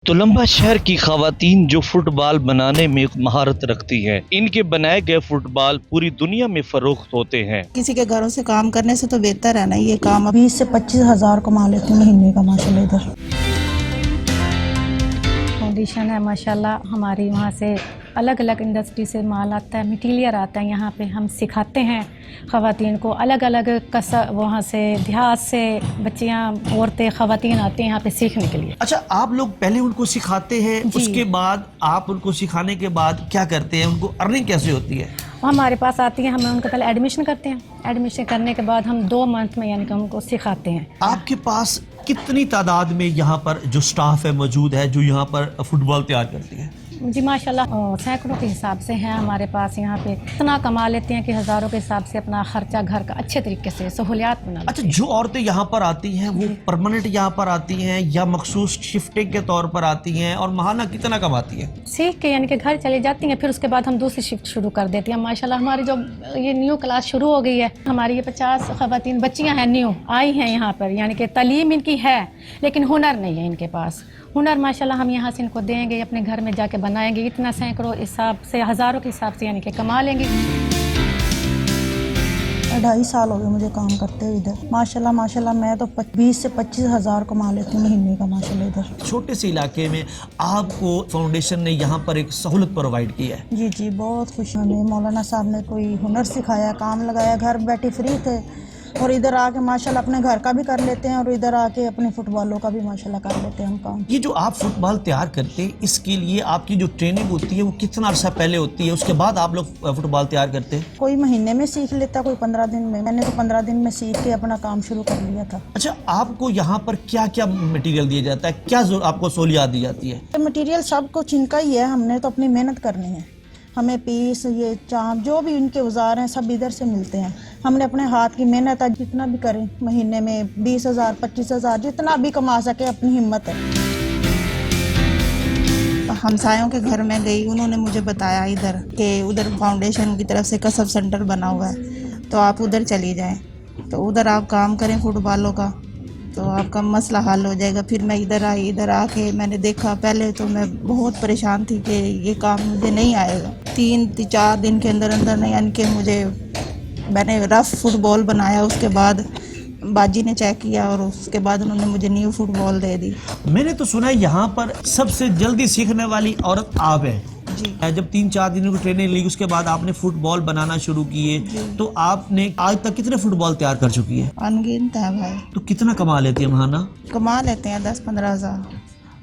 تلمبہ شہر کی خواتین جو فٹ بال بنانے میں مہارت رکھتی ہیں، ان کے بنائے گئے فٹ بال پوری دنیا میں فروخت ہوتے ہیں۔ کسی کے گھروں سے کام کرنے سے تو بہتر ہے نا یہ کام۔ 20 سے 25 ہزار کما لیتے ہیں مہینے کا ماشاءاللہ۔ ادھر فاؤنڈیشن ہے ماشاءاللہ، ہماری وہاں سے الگ الگ انڈسٹری سے مال آتا ہے، مٹیریل آتا ہے، یہاں پہ ہم سکھاتے ہیں خواتین کو الگ الگ وہاں سے دیہات سے بچیاں، عورتیں، خواتین آتے ہیں یہاں پہ سیکھنے کے لیے۔ اچھا، آپ لوگ پہلے ان کو سکھاتے ہیں، اس کے بعد آپ ان کو سکھانے کے بعد کیا کرتے ہیں؟ ان کو ارننگ کیسے ہوتی ہے؟ ہمارے پاس آتی ہیں، ہم ان کو پہلے ایڈمیشن کرتے ہیں، ایڈمیشن کرنے کے بعد ہم 2 منتھ میں یعنی کہ ان کو سکھاتے ہیں۔ آپ کے پاس کتنی تعداد میں یہاں پر جو سٹاف ہے موجود ہے جو یہاں پر فٹ بال تیار کرتی ہے؟ جی ماشاءاللہ سینکڑوں کے حساب سے ہیں ہمارے پاس یہاں پہ، اتنا کما لیتے ہیں کہ ہزاروں کے حساب سے اپنا خرچہ گھر کا اچھے طریقے سے سہولیات بنا لیتے ہیں۔ اچھا، جو عورتیں یہاں پر آتی ہیں وہ پرماننٹ یہاں پر آتی ہیں یا مخصوص شفٹنگ کے طور پر آتی ہیں، اور ماہانہ کتنا کماتی ہیں؟ سیکھ کے یعنی کہ گھر چلی جاتی ہیں، پھر اس کے بعد ہم دوسری شفٹ شروع کر دیتے ہیں۔ ماشاءاللہ ہماری جو یہ نیو کلاس شروع ہو گئی ہے، ہماری یہ 50 خواتین بچیاں ہیں، نیو آئی ہیں یہاں پر، یعنی کہ تعلیم ان کی ہے لیکن ہنر نہیں ہے ان کے پاس۔ ہنر ماشاءاللہ ہم یہاں سے ان کو دیں گے، اپنے گھر میں جا کے بنائیں گے، اتنا سینکڑوں حساب سے، ہزاروں کے حساب سے یعنی کہ کما لیں گے۔ 2.5 سال ہو گئے مجھے کام کرتے ہوئے ادھر۔ ماشاءاللہ میں تو 20 سے 25 ہزار کما لیتی ہوں مہینے کا ماشاءاللہ ادھر۔ چھوٹے سے علاقے میں آپ کو فاؤنڈیشن نے یہاں پر ایک سہولت پرووائڈ کی ہے۔ جی بہت خوش ہوں۔ مولانا صاحب نے کوئی ہنر سکھایا، کام لگایا، گھر بیٹھے فری تھے اور ادھر آ کے ماشاءاللہ اپنے گھر کا بھی کر لیتے ہیں اور ادھر آ کے اپنے فٹ بالوں کا بھی ماشاءاللہ کر لیتے ہیں ہم کام۔ یہ جو آپ فٹ بال تیار کرتے ہیں، اس کے لیے آپ کی جو ٹریننگ ہوتی ہے وہ کتنا عرصہ پہلے ہوتی ہے؟ اس کے بعد آپ لوگ فٹ بال تیار کرتے ہیں؟ کوئی مہینے میں سیکھ لیتا، کوئی 15 دن میں۔ میں نے تو 15 دن میں سیکھ کے اپنا کام شروع کر لیا تھا۔ اچھا، آپ کو یہاں پر کیا کیا مٹیریل دیا جاتا ہے؟ کیا آپ کو سہولیات دی جاتی ہے؟ مٹیریل سب کچھ ان کا ہی ہے، ہم نے تو اپنی محنت کرنی ہے۔ ہمیں پیس، یہ چانپ، جو بھی ان کے اوزار ہیں سب ادھر سے ملتے ہیں۔ ہم نے اپنے ہاتھ کی محنت ہے، جتنا بھی کریں مہینے میں 20 ہزار 25 ہزار جتنا بھی کما سکے، اپنی ہمت ہے۔ ہمسایوں کے گھر میں گئی، انہوں نے مجھے بتایا ادھر کہ ادھر فاؤنڈیشن کی طرف سے کسب سینٹر بنا ہوا ہے، تو آپ ادھر چلی جائیں، تو ادھر آپ کام کریں فٹ بالوں کا تو آپ کا مسئلہ حل ہو جائے گا۔ پھر میں ادھر آئی، ادھر آ کے میں نے دیکھا، پہلے تو میں بہت پریشان تھی کہ یہ کام مجھے نہیں آئے گا۔ 3-4 دن کے اندر نہیں، یعنی کہ میں نے رف فٹ بال بنایا، اس کے بعد باجی نے چیک کیا اور اس کے بعد انہوں نے مجھے نیو فٹ بال دے دی۔ میں نے تو سنا ہے یہاں پر سب سے جلدی سیکھنے والی عورت آپ ہے۔ جی جب 3-4 دنوں کی ٹریننگ لی، اس کے بعد آپ نے فٹ بال بنانا شروع کیے، تو آپ نے آج تک کتنے فٹ بال تیار کر چکی ہے؟ انگنت ہے بھائی، تو کتنا کما لیتی ہے ماہانہ؟ کما لیتے ہیں 10-15 ہزار۔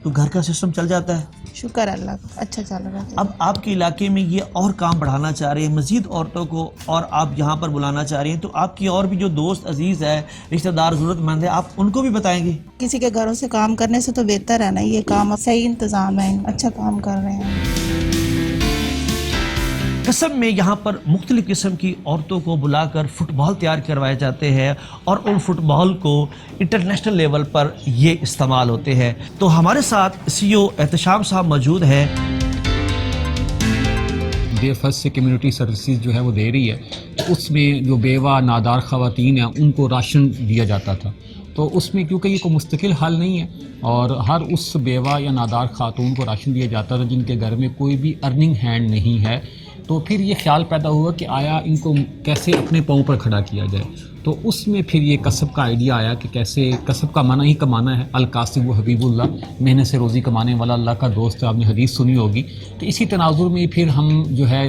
تو گھر کا سسٹم چل جاتا ہے؟ شکر اللہ کا، اچھا چل رہا ہے۔ اب آپ کے علاقے میں یہ اور کام بڑھانا چاہ رہے ہیں، مزید عورتوں کو اور آپ یہاں پر بلانا چاہ رہے ہیں، تو آپ کی اور بھی جو دوست عزیز ہے، رشتہ دار ضرورت مند ہے، آپ ان کو بھی بتائیں گے؟ کسی کے گھروں سے کام کرنے سے تو بہتر ہے نا یہ کام۔ صحیح انتظام ہے، اچھا کام کر رہے ہیں۔ قصب میں یہاں پر مختلف قسم کی عورتوں کو بلا کر فٹ بال تیار کروائے جاتے ہیں، اور ان فٹ بال کو انٹرنیشنل لیول پر یہ استعمال ہوتے ہیں۔ تو ہمارے ساتھ CEO احتشام صاحب موجود ہیں۔ ڈے فرسٹ سے کمیونٹی سروسز جو ہے وہ دے رہی ہے، اس میں جو بیوہ نادار خواتین ہیں ان کو راشن دیا جاتا تھا، تو اس میں کیونکہ یہ کوئی مستقل حل نہیں ہے اور ہر اس بیوہ یا نادار خاتون کو راشن دیا جاتا تھا جن کے گھر میں کوئی بھی ارننگ ہینڈ نہیں ہے، تو پھر یہ خیال پیدا ہوا کہ آیا ان کو کیسے اپنے پاؤں پر کھڑا کیا جائے۔ تو اس میں پھر یہ کسب کا آئیڈیا آیا کہ کیسے کسب کا معنی ہی کمانا ہے، الکاسب و حبیب اللہ، محنت سے روزی کمانے والا اللہ کا دوست، آپ نے حدیث سنی ہوگی۔ تو اسی تناظر میں پھر ہم جو ہے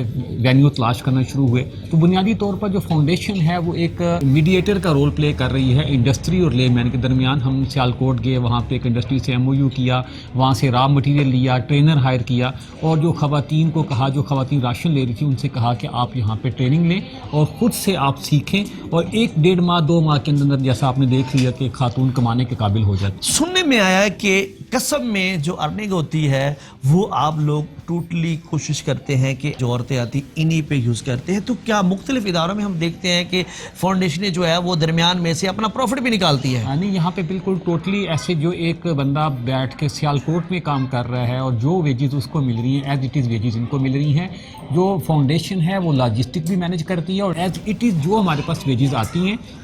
وینیو تلاش کرنا شروع ہوئے۔ تو بنیادی طور پر جو فاؤنڈیشن ہے وہ ایک میڈیٹر کا رول پلے کر رہی ہے انڈسٹری اور لے مین کے درمیان۔ ہم سیالکوٹ گئے، وہاں پہ ایک انڈسٹری سے MOU کیا، وہاں سے را مٹیریل لیا، ٹرینر ہائر کیا، اور جو خواتین کو کہا، جو خواتین راشن لے رہی تھی ان سے کہا کہ آپ یہاں پہ ٹریننگ لیں اور خود سے آپ سیکھیں، اور 1-1.5 ماہ 2 ماہ کے اندر جیسا آپ نے دیکھ لیا کہ خاتون کمانے کے قابل ہو جاتی۔ سننے میں آیا ہے کہ قصب میں جو ارننگ ہوتی ہے وہ آپ لوگ ٹوٹلی کوشش کرتے ہیں کہ جو عورتیں آتی انہی پہ یوز کرتے ہیں، تو کیا مختلف اداروں میں ہم دیکھتے ہیں کہ فاؤنڈیشنیں جو ہے وہ درمیان میں سے اپنا پروفٹ بھی نکالتی ہے؟ نہیں، یہاں پہ بالکل ٹوٹلی ایسے جو ایک بندہ بیٹھ کے سیالکوٹ میں کام کر رہا ہے اور جو ویجز اس کو مل رہی ہیں ایز اٹ از ویجز ان کو مل رہی ہیں۔ جو فاؤنڈیشن ہے وہ لاجسٹک بھی مینیج کرتی ہے، اور ایز اٹ از جو ہمارے پاس ویجز آتی ہیں